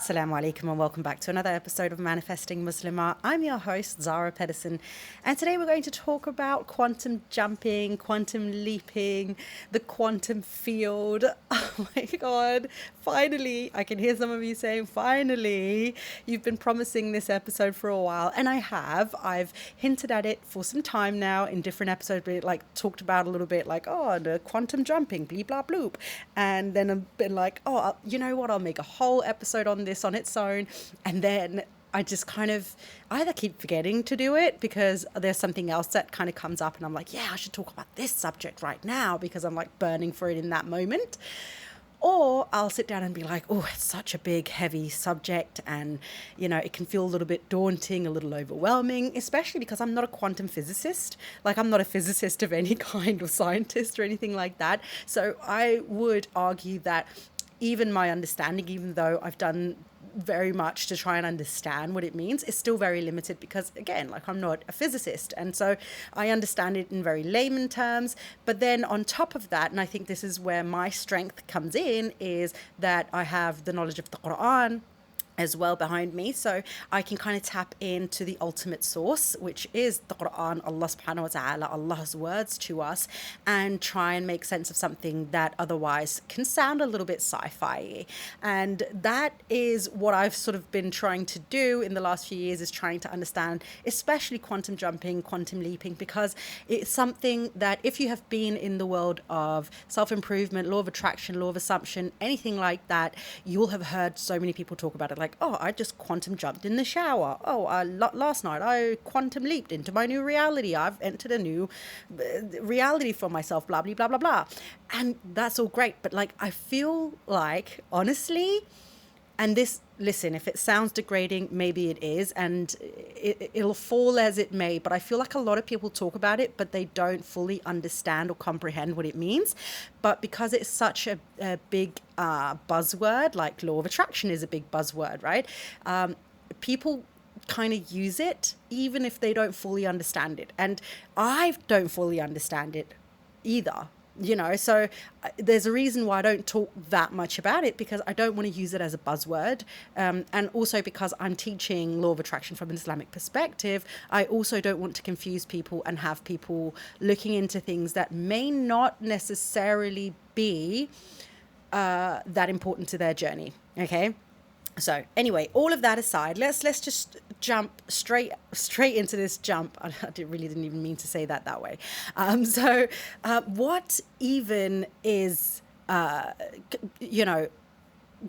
Assalamu alaikum and welcome back to another episode of Manifesting Muslimah. I'm your host, Zara Pedersen, and today we're going to talk about quantum jumping, quantum leaping, the quantum field. Oh my God, finally, I can hear some of you saying, finally, you've been promising this episode for a while, and I have. I've hinted at it for some time now in different episodes, but like talked about a little bit like, oh, the quantum jumping, bleep, blah, bloop. And then I've been like, oh, you know what, I'll make a whole episode on this on its own, and then I just kind of either keep forgetting to do it because there's something else that kind of comes up and I'm like, yeah, I should talk about this subject right now because I'm like burning for it in that moment. Or I'll sit down and be like, oh, it's such a big, heavy subject. And, you know, it can feel a little bit daunting, a little overwhelming, especially because I'm not a quantum physicist. Like, I'm not a physicist of any kind or scientist or anything like that. So I would argue that even my understanding, even though I've done very much to try and understand what it means, is still very limited because, again, like, I'm not a physicist, and so I understand it in very layman terms. But then on top of that, and I think this is where my strength comes in, is that I have the knowledge of the Quran as well behind me, so I can kind of tap into the ultimate source, which is the Quran, Allah subhanahu wa ta'ala, Allah's words to us, and try and make sense of something that otherwise can sound a little bit sci-fi. And that is what I've sort of been trying to do in the last few years, is trying to understand especially quantum jumping, quantum leaping, because it's something that if you have been in the world of self-improvement, law of attraction, law of assumption, anything like that, you'll have heard so many people talk about it, like, oh, I just quantum jumped in the shower. Oh, last night I quantum leaped into my new reality. I've entered a new reality for myself, blah, blah, blah, blah, blah. And that's all great. But like, I feel like, honestly, and this, listen, if it sounds degrading, maybe it is, and it'll fall as it may, but I feel like a lot of people talk about it, but they don't fully understand or comprehend what it means. But because it's such a big buzzword, like law of attraction is a big buzzword, right? People kind of use it even if they don't fully understand it. And I don't fully understand it either. You know, so there's a reason why I don't talk that much about it, because I don't want to use it as a buzzword. And also because I'm teaching law of attraction from an Islamic perspective, I also don't want to confuse people and have people looking into things that may not necessarily be that important to their journey. Okay. So anyway, all of that aside, let's just jump straight into this jump. I really didn't even mean to say that way. What even is,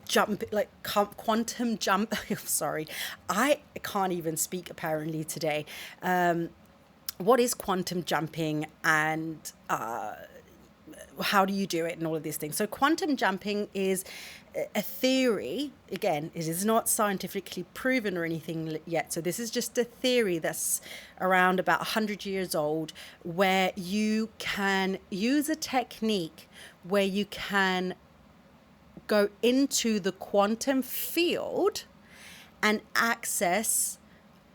jump, like quantum jump? Sorry, I can't even speak apparently today. What is quantum jumping, and how do you do it, and all of these things? So quantum jumping is a theory. Again, it is not scientifically proven or anything yet. So this is just a theory that's around about 100 years old, where you can use a technique where you can go into the quantum field and access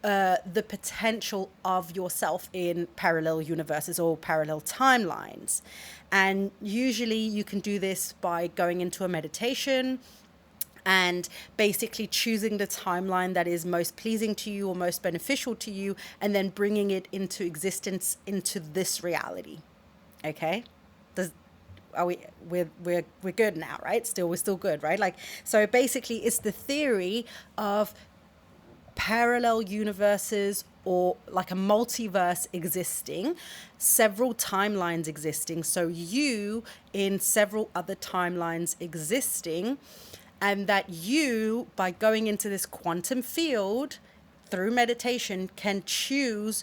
the potential of yourself in parallel universes or parallel timelines. And usually you can do this by going into a meditation and basically choosing the timeline that is most pleasing to you or most beneficial to you, and then bringing it into existence into this reality. Okay? We're good now, right? We're still good, right? Like, so basically it's the theory of parallel universes, or like a multiverse existing, several timelines existing, so you in several other timelines existing, and that you, by going into this quantum field through meditation, can choose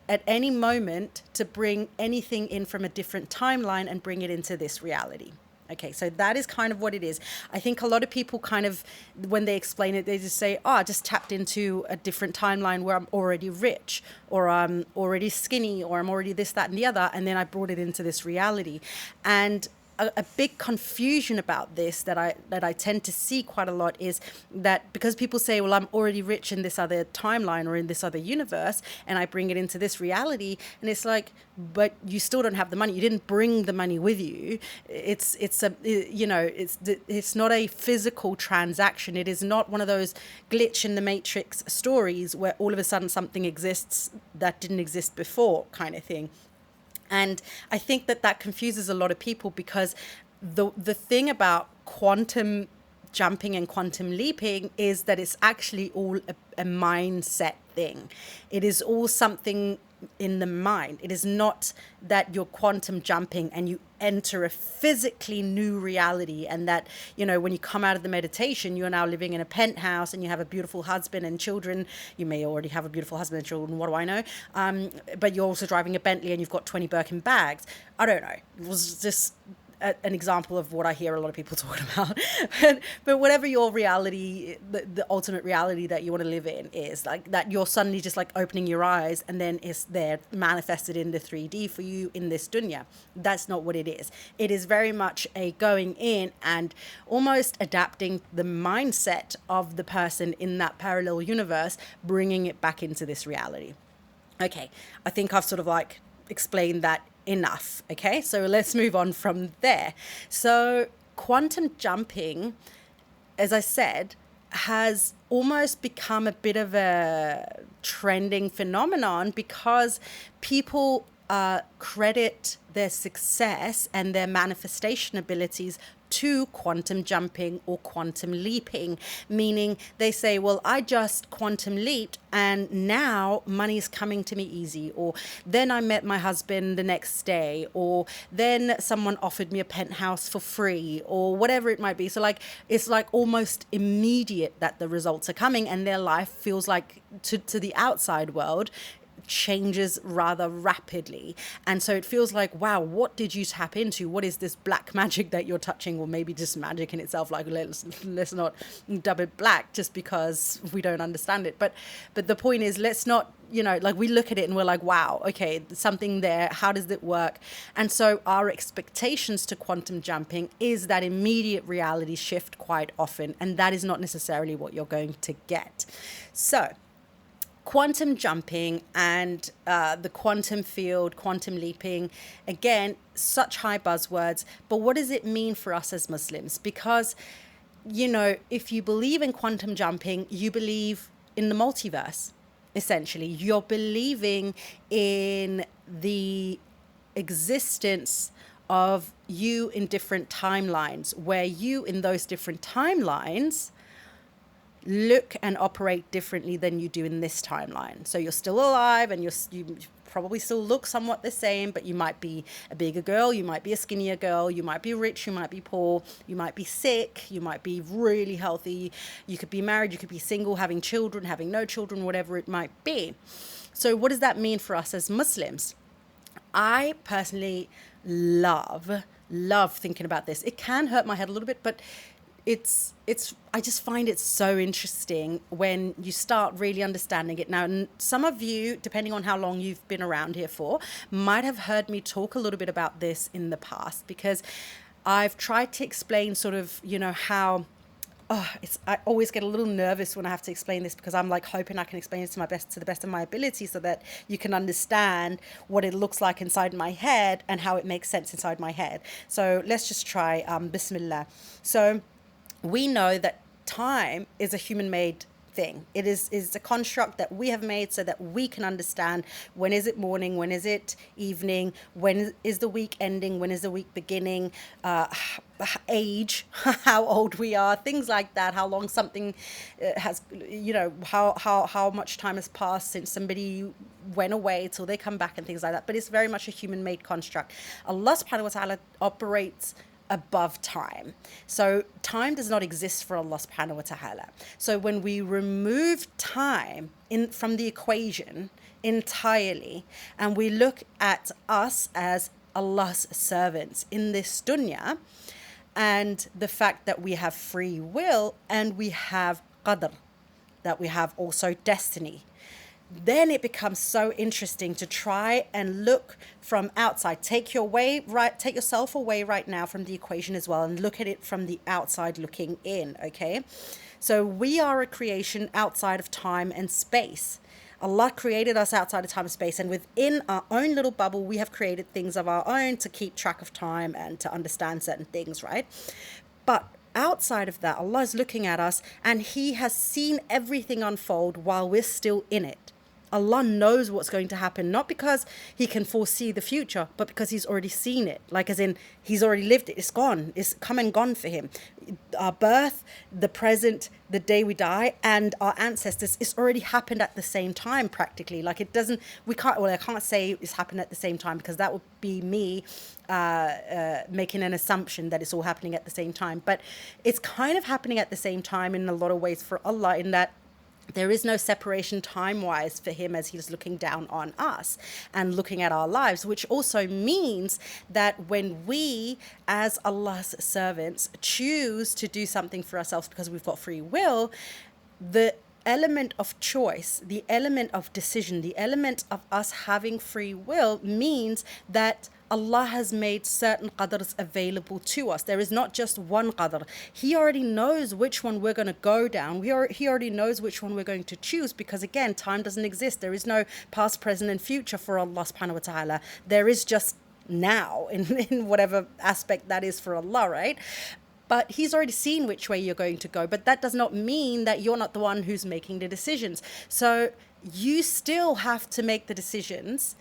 at any moment to bring anything in from a different timeline and bring it into this reality. Okay, so that is kind of what it is. I think a lot of people kind of, when they explain it, they just say, oh, I just tapped into a different timeline where I'm already rich, or I'm already skinny, or I'm already this, that, and the other, and then I brought it into this reality. And a big confusion about this that I tend to see quite a lot is that because people say, well, I'm already rich in this other timeline or in this other universe, and I bring it into this reality, and it's like, but you still don't have the money. You didn't bring the money with you. It's not a physical transaction. It is not one of those glitch in the matrix stories where all of a sudden something exists that didn't exist before, kind of thing. And I think that confuses a lot of people, because the thing about quantum jumping and quantum leaping is that it's actually all a mindset thing. It is all something in the mind. It is not that you're quantum jumping and you enter a physically new reality, and that, when you come out of the meditation, you're now living in a penthouse and you have a beautiful husband and children. You may already have a beautiful husband and children, what do I know? But you're also driving a Bentley and you've got 20 Birkin bags. I don't know. It was just an example of what I hear a lot of people talking about. But whatever your reality, the ultimate reality that you want to live in is, like, that you're suddenly just like opening your eyes and then it's there manifested in the 3D for you in this dunya. That's not what it is. It is very much a going in and almost adapting the mindset of the person in that parallel universe, bringing it back into this reality. Okay, I think I've sort of like explained that enough. Okay, so let's move on from there. So quantum jumping, as I said, has almost become a bit of a trending phenomenon, because people credit their success and their manifestation abilities to quantum jumping or quantum leaping, meaning they say, well, I just quantum leaped and now money's coming to me easy, or then I met my husband the next day, or then someone offered me a penthouse for free, or whatever it might be. So like, it's like almost immediate that the results are coming, and their life feels like to the outside world changes rather rapidly. And so it feels like, wow, what did you tap into? What is this black magic that you're touching? Or maybe just magic in itself. Like, let's not dub it black just because we don't understand it. But the point is, let's not, like, we look at it and we're like, wow, okay, something there. How does it work? And so our expectations to quantum jumping is that immediate reality shift quite often. And that is not necessarily what you're going to get. So quantum jumping and the quantum field, quantum leaping, again, such high buzzwords. But what does it mean for us as Muslims? Because, if you believe in quantum jumping, you believe in the multiverse, essentially. You're believing in the existence of you in different timelines, where you in those different timelines look and operate differently than you do in this timeline. So you're still alive and you probably still look somewhat the same, but you might be a bigger girl, you might be a skinnier girl, you might be rich, you might be poor, you might be sick, you might be really healthy, you could be married, you could be single, having children, having no children, whatever it might be. So what does that mean for us as Muslims? I personally love thinking about this. It can hurt my head a little bit, but it's I just find it so interesting when you start really understanding it. Now, some of you, depending on how long you've been around here for, might have heard me talk a little bit about this in the past, because I've tried to explain sort of, how I always get a little nervous when I have to explain this, because I'm like hoping I can explain it to the best of my ability, so that you can understand what it looks like inside my head and how it makes sense inside my head. So let's just try Bismillah. So we know that time is a human-made thing. It is a construct that we have made so that we can understand when is it morning, when is it evening, when is the week ending, when is the week beginning, age, how old we are, things like that, how long something has, how much time has passed since somebody went away till they come back and things like that. But it's very much a human-made construct. Allah subhanahu wa ta'ala operates above time. So time does not exist for Allah subhanahu wa ta'ala. So when we remove time from the equation entirely, and we look at us as Allah's servants in this dunya, and the fact that we have free will and we have qadr, that we have also destiny, then it becomes so interesting to try and look from outside. Take yourself away right now from the equation as well, and look at it from the outside looking in, okay? So we are a creation outside of time and space. Allah created us outside of time and space, and within our own little bubble, we have created things of our own to keep track of time and to understand certain things, right? But outside of that, Allah is looking at us, and He has seen everything unfold while we're still in it. Allah knows what's going to happen, not because He can foresee the future, but because He's already seen it. Like, as in, He's already lived it. It's gone. It's come and gone for Him. Our birth, the present, the day we die, and our ancestors, it's already happened at the same time, practically. Like, I can't say it's happened at the same time, because that would be me making an assumption that it's all happening at the same time. But it's kind of happening at the same time in a lot of ways for Allah, in that there is no separation time-wise for Him as He's looking down on us and looking at our lives, which also means that when we, as Allah's servants, choose to do something for ourselves because we've got free will, the element of choice, the element of decision, the element of us having free will means that Allah has made certain qadrs available to us. There is not just one qadr. He already knows which one we're going to go down. He already knows which one we're going to choose, because again, time doesn't exist. There is no past, present, and future for Allah subhanahu wa ta'ala. There is just now in whatever aspect that is for Allah, right? But He's already seen which way you're going to go. But that does not mean that you're not the one who's making the decisions. So you still have to make the decisions.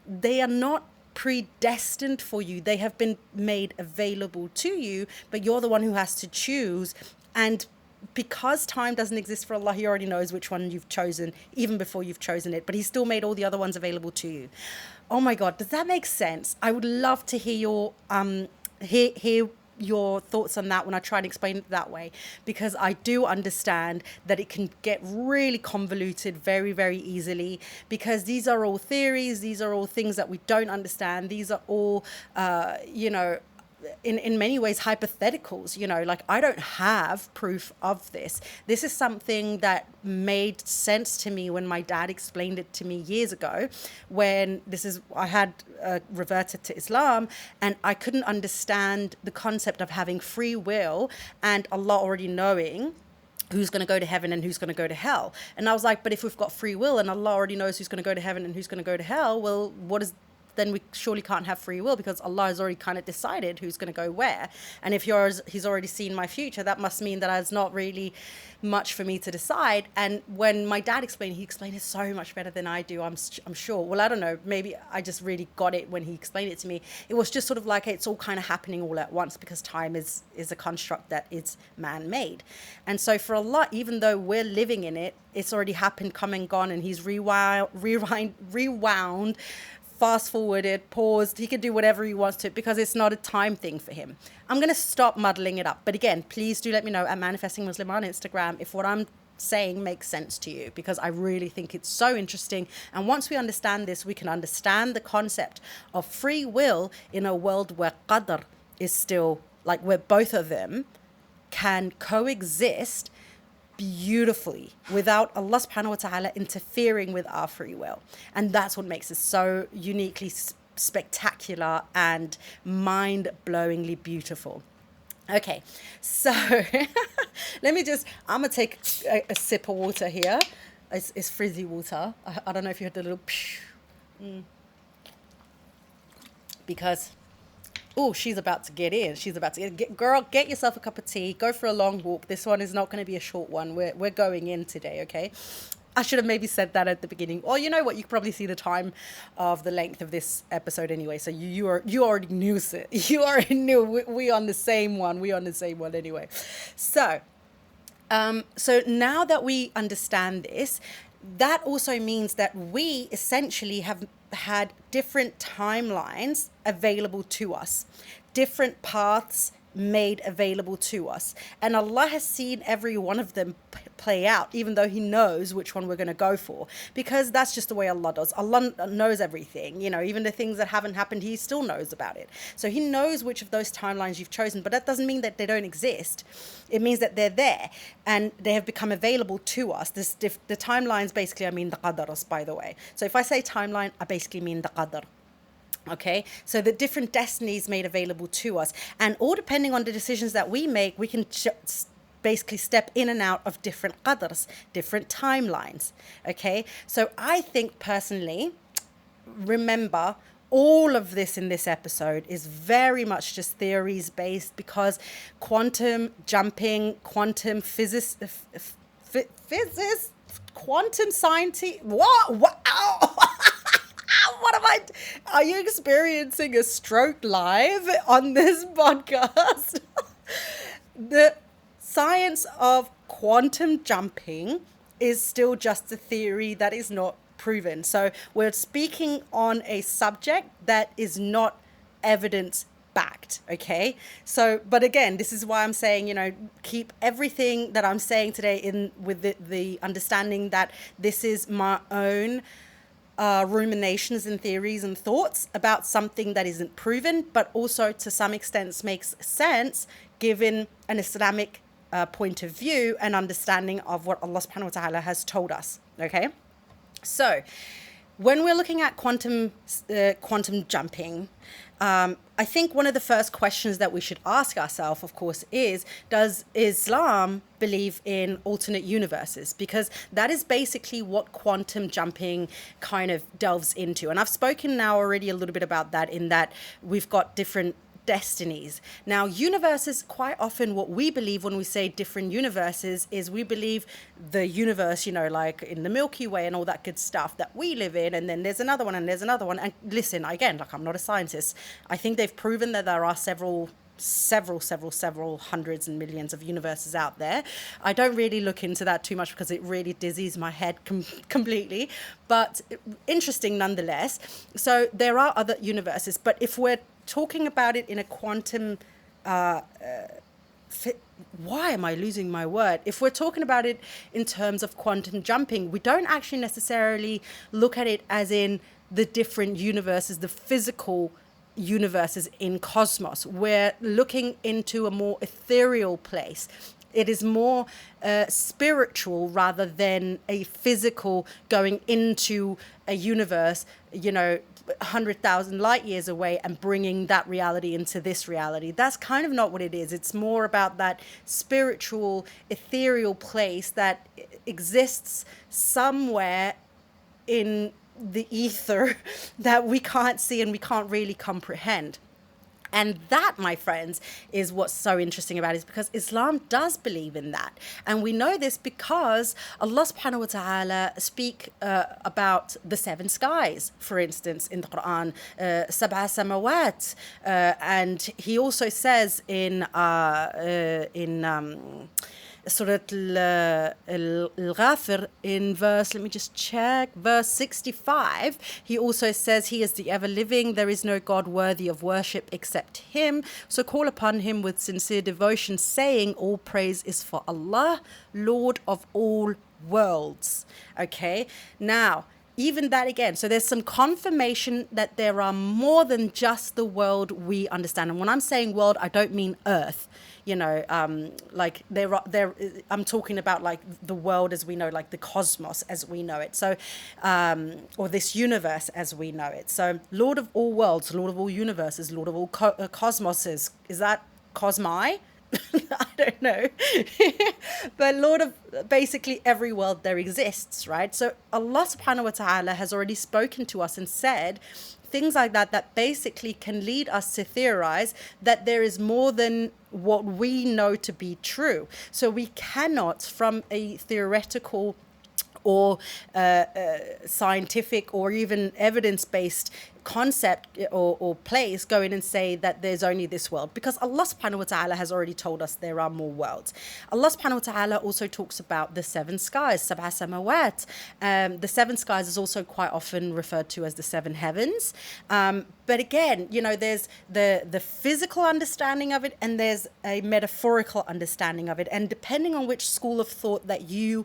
They are not predestined for you. They have been made available to you, but you're the one who has to choose. And because time doesn't exist for Allah, He already knows which one you've chosen even before you've chosen it, but He still made all the other ones available to you. Oh my God, does that make sense? I would love to hear your thoughts on that when I try to explain it that way, because I do understand that it can get really convoluted very, very easily, because these are all theories, these are all things that we don't understand, these are all in many ways hypotheticals. Like, I don't have proof of this. This is something that made sense to me when my dad explained it to me years ago, when I had reverted to Islam, and I couldn't understand the concept of having free will and Allah already knowing who's going to go to heaven and who's going to go to hell. And I was like, but if we've got free will and Allah already knows who's going to go to heaven and who's going to go to hell, well, then we surely can't have free will, because Allah has already kind of decided who's going to go where. And if He's already seen my future, that must mean that there's not really much for me to decide. And when my dad explained, he explained it so much better than I do, I'm sure. Well, I don't know, maybe I just really got it when he explained it to me. It was just sort of like it's all kind of happening all at once, because time is a construct that is man-made. And so for Allah, even though we're living in it, it's already happened, come and gone, and He's rewound, fast forwarded, paused. He can do whatever He wants to, because it's not a time thing for Him. I'm going to stop muddling it up. But again, please do let me know at Manifesting Muslim on Instagram if what I'm saying makes sense to you, because I really think it's so interesting. And once we understand this, we can understand the concept of free will in a world where qadr is still, like, where both of them can coexist beautifully without Allah subhanahu wa ta'ala interfering with our free will. And that's what makes it so uniquely spectacular and mind-blowingly beautiful. Okay, so I'm gonna take a sip of water here. It's frizzy water. I don't know if you heard the little because she's about to get in. Girl, get yourself a cup of tea. Go for a long walk. This one is not going to be a short one. We're going in today, okay? I should have maybe said that at the beginning. Or you know what? You could probably see the time of the length of this episode anyway. So you already knew it. You already knew we on the same one. We on the same one anyway. So now that we understand this, that also means that we essentially have had different timelines available to us, different paths made available to us. And Allah has seen every one of them play out, even though he knows which one we're going to go for, because that's just the way Allah does. Allah knows everything, even the things that haven't happened, he still knows about it. So he knows which of those timelines you've chosen, but that doesn't mean that they don't exist. It means that they're there and they have become available to us. The timelines, basically, I mean the qadars, by the way. So if I say timeline, I basically mean the qadar. Okay, so the different destinies made available to us, and all depending on the decisions that we make, we can basically step in and out of different qadars, different timelines. Okay, so I think personally, remember, all of this in this episode is very much just theories based, because quantum jumping, quantum physics, quantum science, what? What am I? Are you experiencing a stroke live on this podcast? The science of quantum jumping is still just a theory that is not proven. So we're speaking on a subject that is not evidence backed. Okay. So, but again, this is why I'm saying, keep everything that I'm saying today in with the understanding that this is my own ruminations and theories and thoughts about something that isn't proven, but also to some extent makes sense given an Islamic point of view and understanding of what Allah subhanahu wa ta'ala has told us. Okay, so when we're looking at quantum jumping, I think one of the first questions that we should ask ourselves, of course, is, does Islam believe in alternate universes? Because that is basically what quantum jumping kind of delves into. And I've spoken now already a little bit about that, in that we've got different destinies. Now, universes, quite often what we believe when we say different universes is we believe the universe, like in the Milky Way and all that good stuff that we live in, and then there's another one and there's another one. And listen, again, I'm not a scientist. I think they've proven that there are several hundreds and millions of universes out there. I don't really look into that too much because it really dizzies my head completely, but interesting nonetheless. So there are other universes, but if we're talking about it in a quantum why am I losing my word? If we're talking about it in terms of quantum jumping, we don't actually necessarily look at it as in the different universes, the physical universes in cosmos. We're looking into a more ethereal place. It is more spiritual rather than a physical going into a universe, 100,000 light years away and bringing that reality into this reality. That's kind of not what it is. It's more about that spiritual, ethereal place that exists somewhere in the ether that we can't see and we can't really comprehend. And that, my friends, is what's so interesting about it, is because Islam does believe in that. And we know this because Allah subhanahu wa ta'ala speak about the seven skies, for instance, in the Quran, sab'a samawat. And he also says in Surah Al-Ghafir in verse, let me just check, verse 65, he also says, he is the ever-living, there is no God worthy of worship except him. So call upon him with sincere devotion, saying, all praise is for Allah, Lord of all worlds. Okay, now, even that again, so there's some confirmation that there are more than just the world we understand. And when I'm saying world, I don't mean Earth. Like I'm talking about like the world as we know, like the cosmos as we know it. So, or this universe as we know it. So, Lord of all worlds, Lord of all universes, Lord of all cosmoses. Is that cosmi? I don't know. But Lord of basically every world there exists, right? So Allah subhanahu wa ta'ala has already spoken to us and said things like that basically can lead us to theorize that there is more than what we know to be true. So we cannot, from a theoretical or scientific or even evidence-based concept or place go in and say that there's only this world, because Allah subhanahu wa ta'ala has already told us there are more worlds. Allah subhanahu wa ta'ala also talks about the seven skies, sab'a samawat. The seven skies is also quite often referred to as the seven heavens. But again, there's the physical understanding of it, and there's a metaphorical understanding of it. And depending on which school of thought that you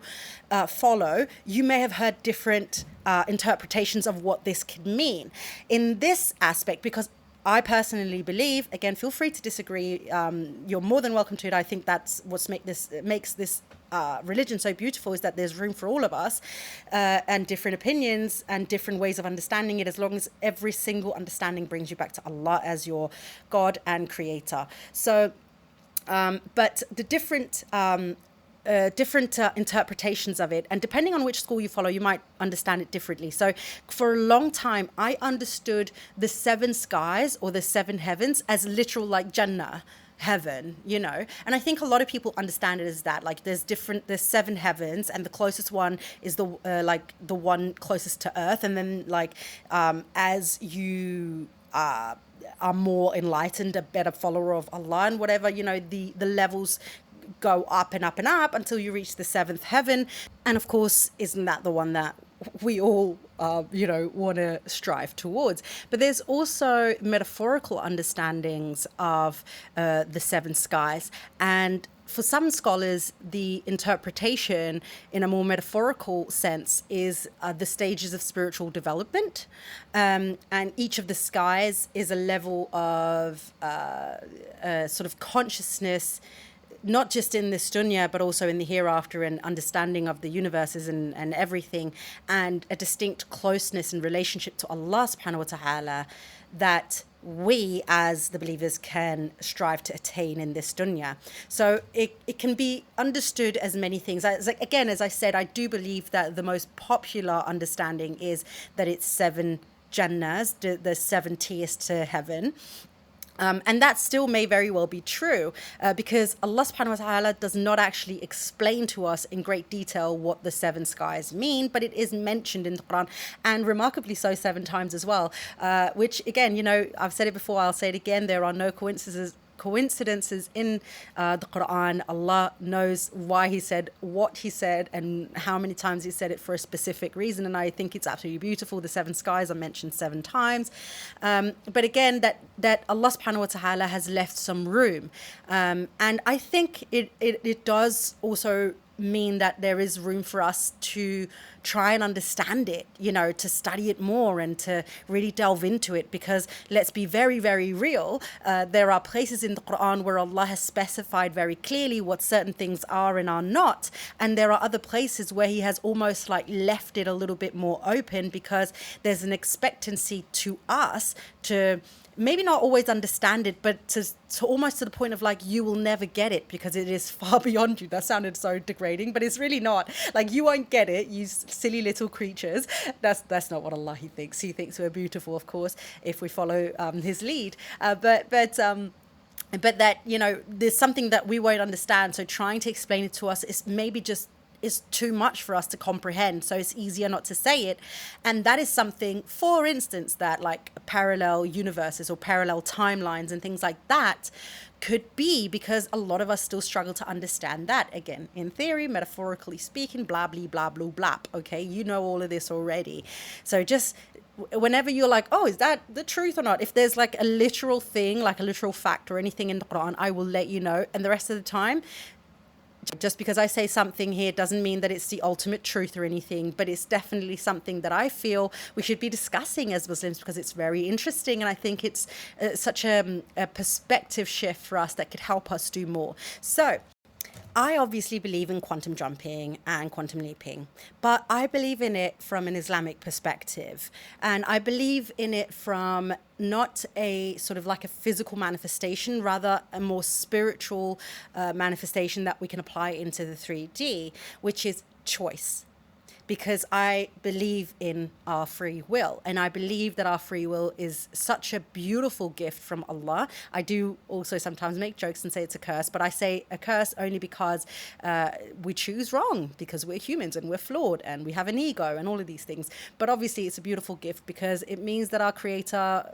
follow, you may have heard different interpretations of what this could mean. In this aspect, because I personally believe, again, feel free to disagree. You're more than welcome to it. I think that's what makes this religion so beautiful, is that there's room for all of us and different opinions and different ways of understanding it, as long as every single understanding brings you back to Allah as your God and creator. So, but the different interpretations of it, and depending on which school you follow, you might understand it differently. So for a long time, I understood the seven skies or the seven heavens as literal, like Jannah, heaven, and I think a lot of people understand it as that. Like there's seven heavens, and the closest one is the one closest to earth, and then as you are more enlightened, a better follower of Allah and whatever, the levels go up and up and up until you reach the seventh heaven. And of course, isn't that the one that we all want to strive towards? But there's also metaphorical understandings of the seven skies, and for some scholars, the interpretation in a more metaphorical sense is the stages of spiritual development. And each of the skies is a level of sort of consciousness, not just in this dunya, but also in the hereafter, and understanding of the universes and everything, and a distinct closeness and relationship to Allah subhanahu wa ta'ala that we as the believers can strive to attain in this dunya. So it can be understood as many things. As I said, I do believe that the most popular understanding is that it's seven Jannahs, the seven tiers to heaven. And that still may very well be true, because Allah subhanahu wa ta'ala does not actually explain to us in great detail what the seven skies mean, but it is mentioned in the Quran, and remarkably so 7 times as well, which again, I've said it before, I'll say it again, there are no coincidences in the Quran. Allah knows why he said what he said and how many times he said it for a specific reason, and I think it's absolutely beautiful. The seven skies are mentioned 7 times, but again, that Allah subhanahu wa ta'ala has left some room, and I think it does also mean that there is room for us to try and understand it, to study it more and to really delve into it, because let's be very, very real. There are places in the Quran where Allah has specified very clearly what certain things are and are not. And there are other places where he has almost left it a little bit more open, because there's an expectancy to us to maybe not always understand it, but to almost to the point of you will never get it because it is far beyond you. That sounded so degrading, but it's really not. You won't get it, you silly little creatures. That's not what Allah thinks. He thinks we're beautiful, of course, if we follow his lead. But that, there's something that we won't understand. So trying to explain it to us is maybe just is too much for us to comprehend, so it's easier not to say it. And that is something, for instance, that parallel universes or parallel timelines and things like that could be, because a lot of us still struggle to understand that. Again, in theory, metaphorically speaking, blah blah blah blah blah. Okay, all of this already. So just whenever you're oh, is that the truth or not? If there's a literal thing, a literal fact or anything in the Quran, I will let you know. And the rest of the time, just because I say something here doesn't mean that it's the ultimate truth or anything, but it's definitely something that I feel we should be discussing as Muslims, because it's very interesting, and I think it's such a perspective shift for us that could help us do more. So I obviously believe in quantum jumping and quantum leaping, but I believe in it from an Islamic perspective. And I believe in it from not a sort of a physical manifestation, rather a more spiritual manifestation that we can apply into the 3D, which is choice. because I believe in our free will. And I believe that our free will is such a beautiful gift from Allah. I do also sometimes make jokes and say it's a curse, but I say a curse only because we choose wrong, because we're humans and we're flawed and we have an ego and all of these things. But obviously it's a beautiful gift because it means that our Creator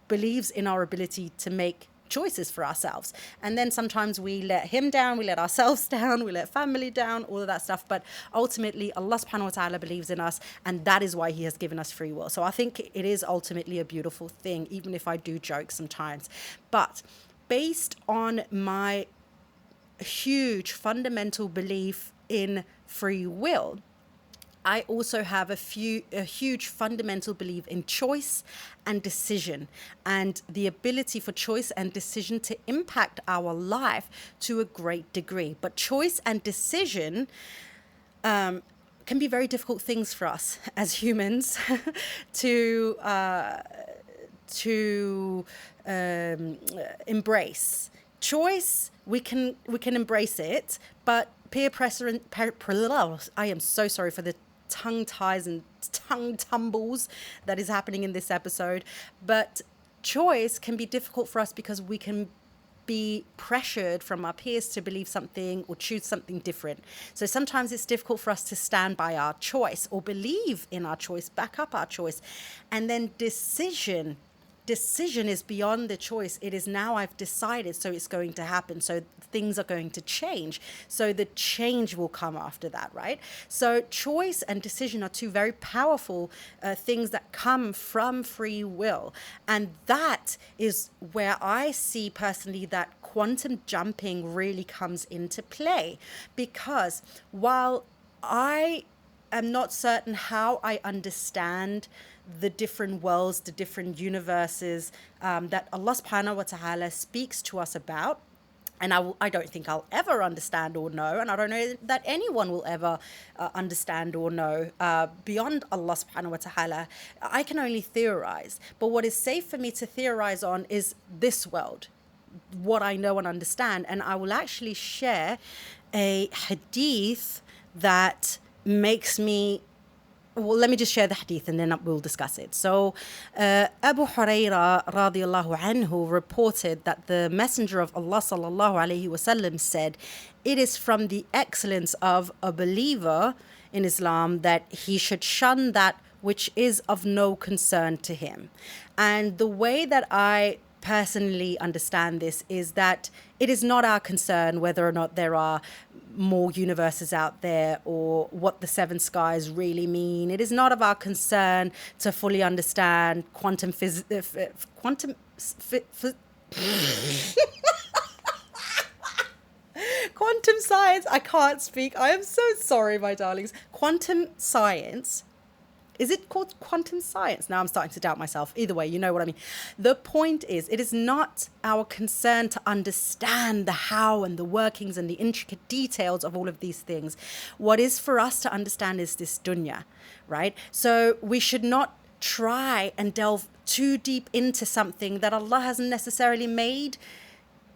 believes in our ability to make choices for ourselves. And then sometimes we let him down, we let ourselves down, we let family down, all of that stuff. But ultimately Allah subhanahu wa ta'ala believes in us, and that is why he has given us free will. So I think it is ultimately a beautiful thing, even if I do joke sometimes. But based on my huge fundamental belief in free will, I also have a huge fundamental belief in choice and decision, and the ability for choice and decision to impact our life to a great degree. But choice and decision can be very difficult things for us as humans to embrace. Choice, we can embrace it, but peer pressure and I am so sorry for the tongue ties and tongue tumbles that is happening in this episode. But choice can be difficult for us because we can be pressured from our peers to believe something or choose something different. So sometimes it's difficult for us to stand by our choice or believe in our choice, back up our choice. And then decision is beyond the choice. It is now I've decided, so it's going to happen. So things are going to change. So the change will come after that, right? So choice and decision are two very powerful things that come from free will. And that is where I see personally that quantum jumping really comes into play. Because while I am not certain how I understand the different worlds, the different universes that Allah subhanahu wa ta'ala speaks to us about, and I don't think I'll ever understand or know, and I don't know that anyone will ever understand or know beyond Allah subhanahu wa ta'ala. I can only theorize. But what is safe for me to theorize on is this world, what I know and understand. And I will actually share a hadith that makes me... Well, let me just share the hadith and then we'll discuss it. So Abu Huraira radiallahu anhu reported that the Messenger of Allah sallallahu alayhi wasallam said, "It is from the excellence of a believer in Islam that he should shun that which is of no concern to him." And the way that I personally understand this is that it is not our concern whether or not there are more universes out there or what the seven skies really mean. It is not of our concern to fully understand quantum science. I can't speak. I am so sorry, my darlings. Quantum science. Is it called quantum science? Now I'm starting to doubt myself. Either way, you know what I mean. The point is, it is not our concern to understand the how and the workings and the intricate details of all of these things. What is for us to understand is this dunya, right? So we should not try and delve too deep into something that Allah hasn't necessarily made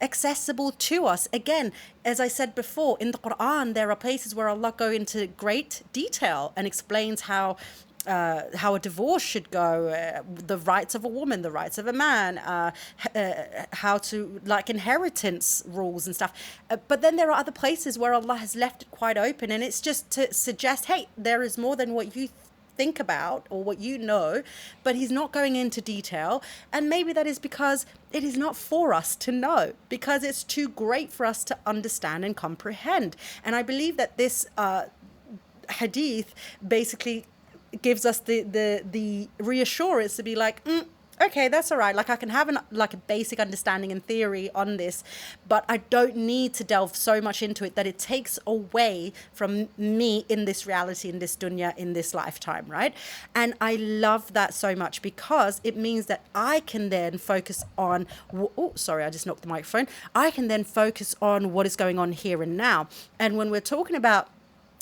accessible to us. Again, as I said before, in the Quran, there are places where Allah go into great detail and explains how a divorce should go, the rights of a woman, the rights of a man, how to, like, inheritance rules and stuff. But then there are other places where Allah has left it quite open, and it's just to suggest, hey, there is more than what you think about or what you know, but he's not going into detail. And maybe that is because it is not for us to know, because it's too great for us to understand and comprehend. And I believe that this hadith basically gives us the reassurance to be like, okay, that's all right. Like, I can have a basic understanding and theory on this, but I don't need to delve so much into it that it takes away from me in this reality, in this dunya, in this lifetime, right? And I love that so much because it means that I can then focus on, oh, sorry, I just knocked the microphone. I can then focus on what is going on here and now. And when we're talking about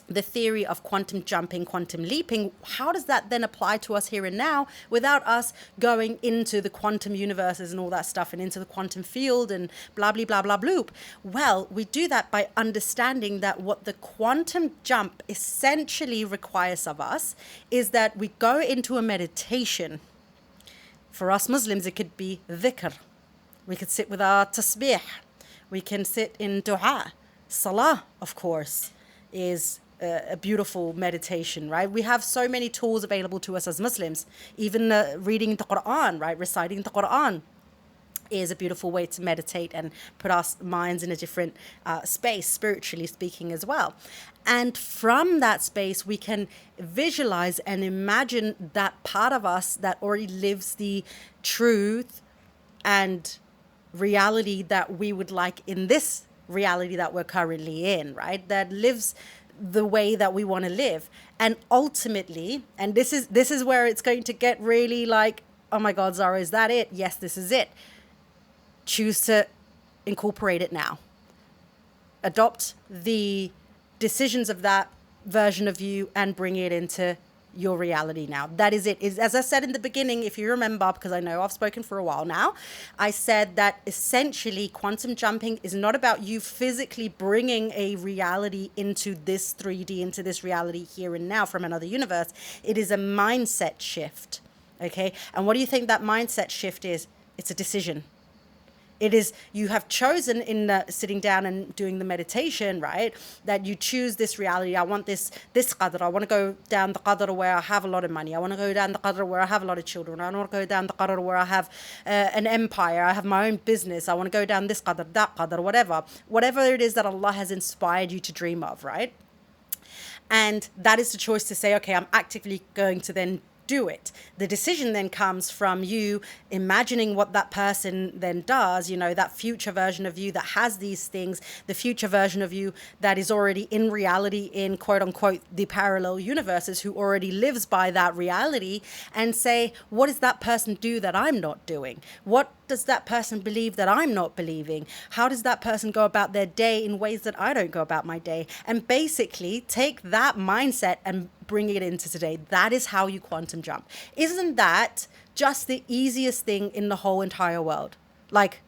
the theory of quantum jumping, quantum leaping, how does that then apply to us here and now without us going into the quantum universes and all that stuff and into the quantum field and blah, blah, blah, blah, bloop? Well, we do that by understanding that what the quantum jump essentially requires of us is that we go into a meditation. For us Muslims, it could be dhikr. We could sit with our tasbih. We can sit in dua. Salah, of course, is a beautiful meditation, right? We have so many tools available to us as Muslims. Even reading the Quran, right? Reciting the Quran is a beautiful way to meditate and put our minds in a different space, spiritually speaking as well. And from that space, we can visualize and imagine that part of us that already lives the truth and reality that we would like in this reality that we're currently in, right? That lives the way that we want to live. And ultimately, and this is where it's going to get really like, oh my God, Zara, is that it? Yes, this is it. Choose to incorporate it now. Adopt the decisions of that version of you and bring it into your reality now. That is it. As I said in the beginning, if you remember, because I know I've spoken for a while now, I said that essentially quantum jumping is not about you physically bringing a reality into this 3D, into this reality here and now from another universe. It is a mindset shift. Okay. And what do you think that mindset shift is? It's a decision. It is, you have chosen in sitting down and doing the meditation, right? That you choose this reality. I want this qadr. I want to go down the qadr where I have a lot of money. I want to go down the qadr where I have a lot of children. I want to go down the qadr where I have an empire. I have my own business. I want to go down this qadr, that qadr, whatever. Whatever it is that Allah has inspired you to dream of, right? And that is the choice to say, okay, I'm actively going to then do it. The decision then comes from you imagining what that person then does, you know, that future version of you that has these things, the future version of you that is already in reality in quote unquote the parallel universes, who already lives by that reality, and say, what does that person do that I'm not doing? What does that person believe that I'm not believing? How does that person go about their day in ways that I don't go about my day? And basically take that mindset and bring it into today. That is how you quantum jump. Isn't that just the easiest thing in the whole entire world? Like,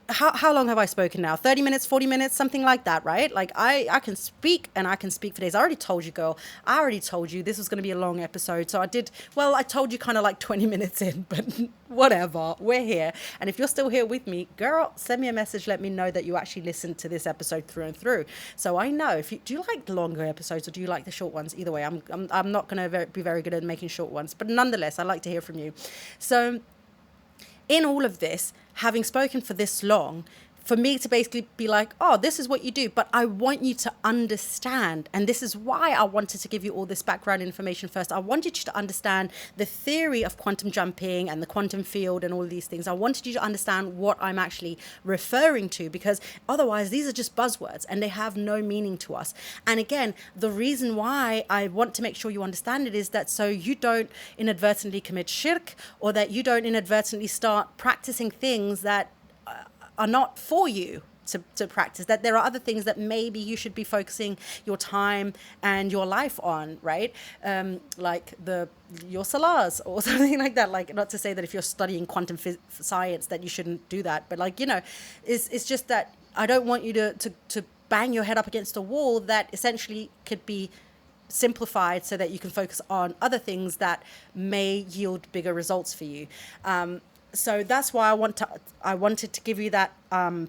how long have I spoken now? 30 minutes, 40 minutes, something like that, right? Like I can speak and I can speak for days. I already told you, girl. I already told you this was going to be a long episode. So I told you kind of like 20 minutes in, but whatever, we're here. And if you're still here with me, girl, send me a message. Let me know that you actually listened to this episode through and through. So I know do you like longer episodes or do you like the short ones? Either way, I'm not going to be very good at making short ones, but nonetheless, I'd like to hear from you. So in all of this, having spoken for this long, for me to basically be like, oh, this is what you do, but I want you to understand. And this is why I wanted to give you all this background information first. I wanted you to understand the theory of quantum jumping and the quantum field and all of these things. I wanted you to understand what I'm actually referring to, because otherwise these are just buzzwords and they have no meaning to us. And again, the reason why I want to make sure you understand it is that so you don't inadvertently commit shirk, or that you don't inadvertently start practicing things that are not for you to practice, that there are other things that maybe you should be focusing your time and your life on, right? Like your salahs or something like that. Like, not to say that if you're studying quantum science that you shouldn't do that, but like, you know, it's just that I don't want you to bang your head up against a wall that essentially could be simplified so that you can focus on other things that may yield bigger results for you. So that's why I wanted to give you that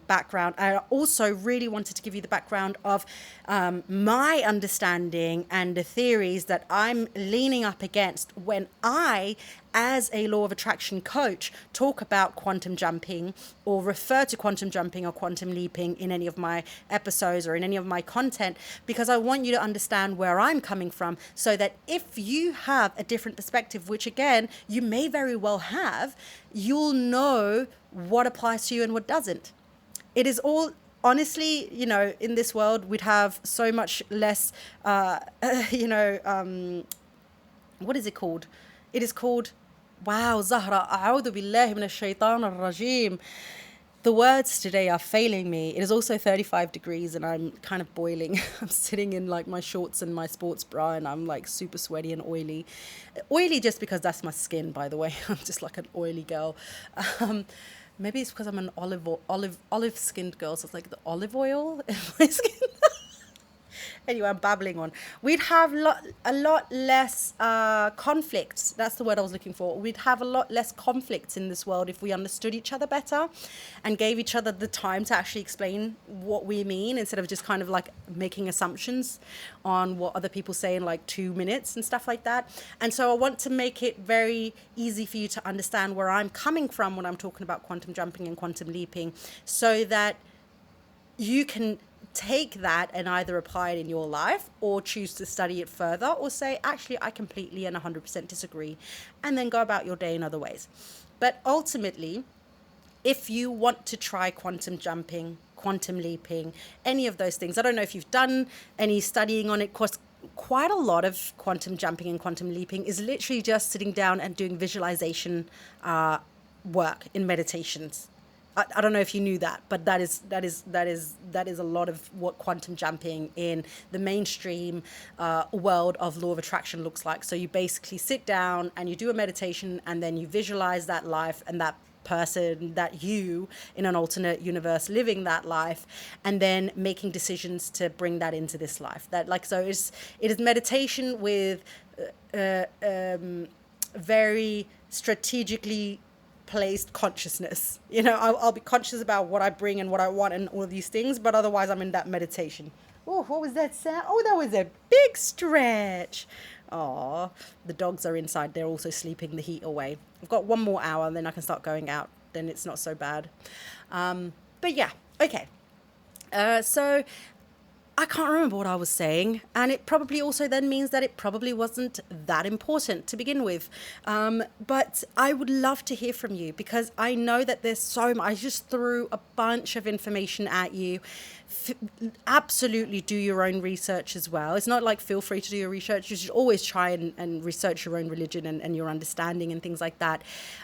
background. I also really wanted to give you the background of my understanding and the theories that I'm leaning up against when I, as a law of attraction coach, talk about quantum jumping or refer to quantum jumping or quantum leaping in any of my episodes or in any of my content, because I want you to understand where I'm coming from, so that if you have a different perspective, which again, you may very well have, you'll know what applies to you and what doesn't. It is all, honestly, you know, in this world, we'd have so much less, what is it called? It is called, wow, Zahra, a'udhu billahi minash shaitan ar-rajim. The words today are failing me. It is also 35 degrees and I'm kind of boiling. I'm sitting in like my shorts and my sports bra and I'm like super sweaty and oily. Oily just because that's my skin, by the way. I'm just like an oily girl. Um, Maybe it's because I'm an olive skinned girl, so it's like the olive oil in my skin. Anyway, I'm babbling on. We'd have a lot less conflicts. That's the word I was looking for. We'd have a lot less conflicts in this world if we understood each other better and gave each other the time to actually explain what we mean instead of just kind of like making assumptions on what other people say in like 2 minutes and stuff like that. And so I want to make it very easy for you to understand where I'm coming from when I'm talking about quantum jumping and quantum leaping, so that you can take that and either apply it in your life or choose to study it further or say, actually, I completely and 100% disagree, and then go about your day in other ways. But ultimately, if you want to try quantum jumping, quantum leaping, any of those things, I don't know if you've done any studying on it, because quite a lot of quantum jumping and quantum leaping is literally just sitting down and doing visualization work in meditations. I don't know if you knew that, but that is a lot of what quantum jumping in the mainstream world of law of attraction looks like. So you basically sit down and you do a meditation, and then you visualize that life and that person, that you in an alternate universe living that life, and then making decisions to bring that into this life. That like so it is meditation with very strategically placed consciousness. I'll be conscious about what I bring and what I want and all of these things, but otherwise I'm in that meditation. Oh, what was that sound? Oh, that was a big stretch. Oh, the dogs are inside. They're also sleeping the heat away. I've got 1 more hour and then I can start going out. Then it's not so bad. But yeah, okay. So I can't remember what I was saying, and it probably also then means that it probably wasn't that important to begin with. But I would love to hear from you, because I know that there's so much. I just threw a bunch of information at you. Absolutely do your own research as well. It's not like feel free to do your research. You should always try and research your own religion and your understanding and things like that.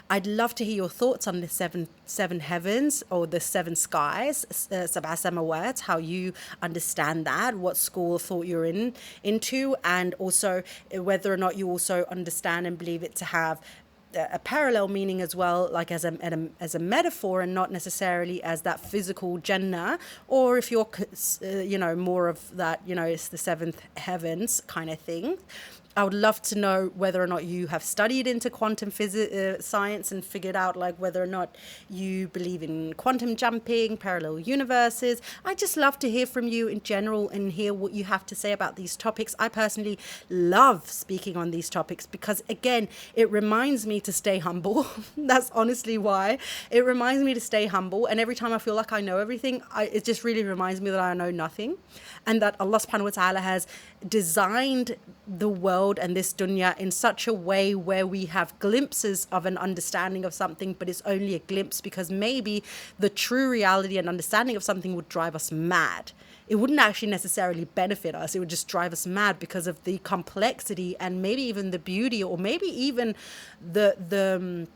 I'd love to hear your thoughts on the seven heavens or the 7 skies, Sab'a Samawat, how you understand that, what school of thought you're into, and also whether or not you also understand and believe it to have a parallel meaning as well, like as a metaphor and not necessarily as that physical Jannah, or if you're more of that, it's the 7th heavens kind of thing. I would love to know whether or not you have studied into quantum science and figured out like whether or not you believe in quantum jumping, parallel universes. I just love to hear from you in general and hear what you have to say about these topics. I personally love speaking on these topics because, again, it reminds me to stay humble. That's honestly why. It reminds me to stay humble. And every time I feel like I know everything, it just really reminds me that I know nothing, and that Allah subhanahu wa ta'ala has designed the world and this dunya in such a way where we have glimpses of an understanding of something, but it's only a glimpse, because maybe the true reality and understanding of something would drive us mad. It wouldn't actually necessarily benefit us. It would just drive us mad because of the complexity and maybe even the beauty, or maybe even the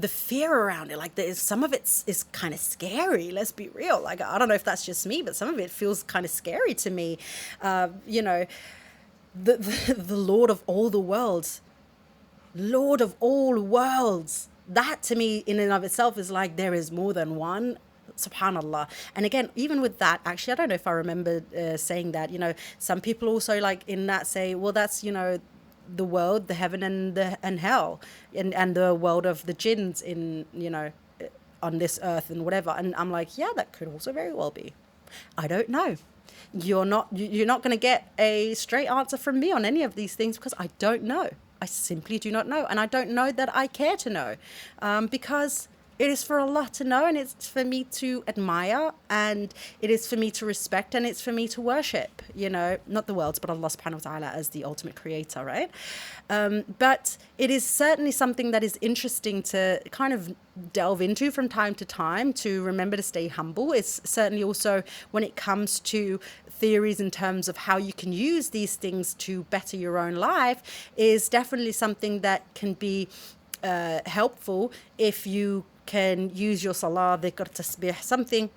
fear around it. Like some of it is kind of scary. Let's be real. Like, I don't know if that's just me, but some of it feels kind of scary to me. The Lord of all the worlds, Lord of all worlds. That to me in and of itself is like, there is more than one. Subhanallah. And again, even with that, actually, I don't know if I remember saying that, some people also like in that say, well, that's, the world, the heaven and hell, and the world of the jinns in, on this earth and whatever. And I'm like, yeah, that could also very well be. I don't know. You're not going to get a straight answer from me on any of these things, because I don't know. I simply do not know. And I don't know that I care to know, because it is for Allah to know, and it's for me to admire, and it is for me to respect, and it's for me to worship, not the worlds, but Allah subhanahu wa ta'ala as the ultimate creator, right? But it is certainly something that is interesting to kind of delve into from time to time, to remember to stay humble. It's certainly also, when it comes to theories in terms of how you can use these things to better your own life, is definitely something that can be helpful if you can use your salah, dhikr, tasbih, something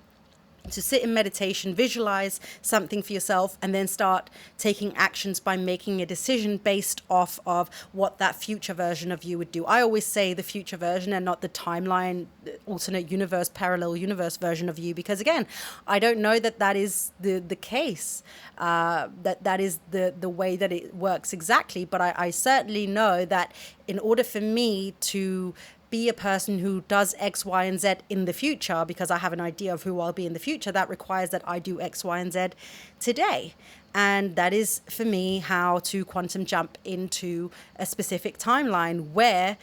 to sit in meditation, visualize something for yourself, and then start taking actions by making a decision based off of what that future version of you would do. I always say the future version and not the timeline, alternate universe, parallel universe version of you, because again, I don't know that that is the case, that is the way that it works exactly, but I certainly know that in order for me to be a person who does X, Y, and Z in the future, because I have an idea of who I'll be in the future, that requires that I do X, Y, and Z today. And that is, for me, how to quantum jump into a specific timeline where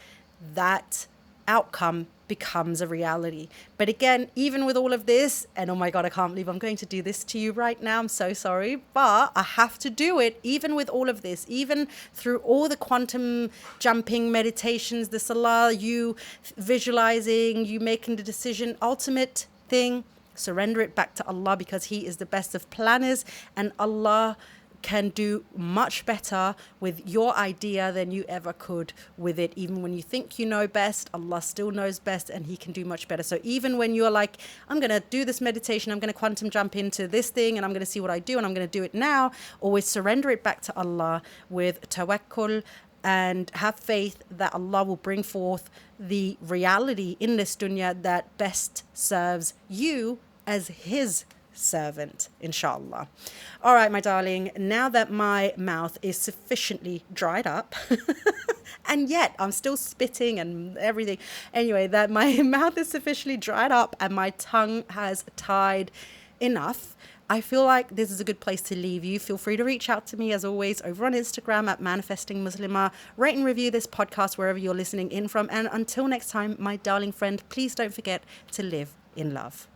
that outcome becomes a reality. But again, even with all of this, and oh my God, I can't believe I'm going to do this to you right now. I'm so sorry, but I have to do it. Even with all of this, even through all the quantum jumping meditations, the salah, you visualizing, you making the decision, ultimate thing, surrender it back to Allah, because He is the best of planners, and Allah can do much better with your idea than you ever could with it. Even when you think you know best, Allah still knows best, and He can do much better. So even when you're like, I'm going to do this meditation, I'm going to quantum jump into this thing, and I'm going to see what I do, and I'm going to do it now, always surrender it back to Allah with tawakkul, and have faith that Allah will bring forth the reality in this dunya that best serves you as His servant, inshallah. All right, my darling, now that my mouth is sufficiently dried up and yet I'm still spitting and everything, anyway, that my mouth is sufficiently dried up and my tongue has tied enough, I feel like this is a good place to leave you. Feel free to reach out to me, as always, over on Instagram at Manifesting Muslimah. Rate and review this podcast wherever you're listening in from, and until next time, my darling friend, please don't forget to live in love.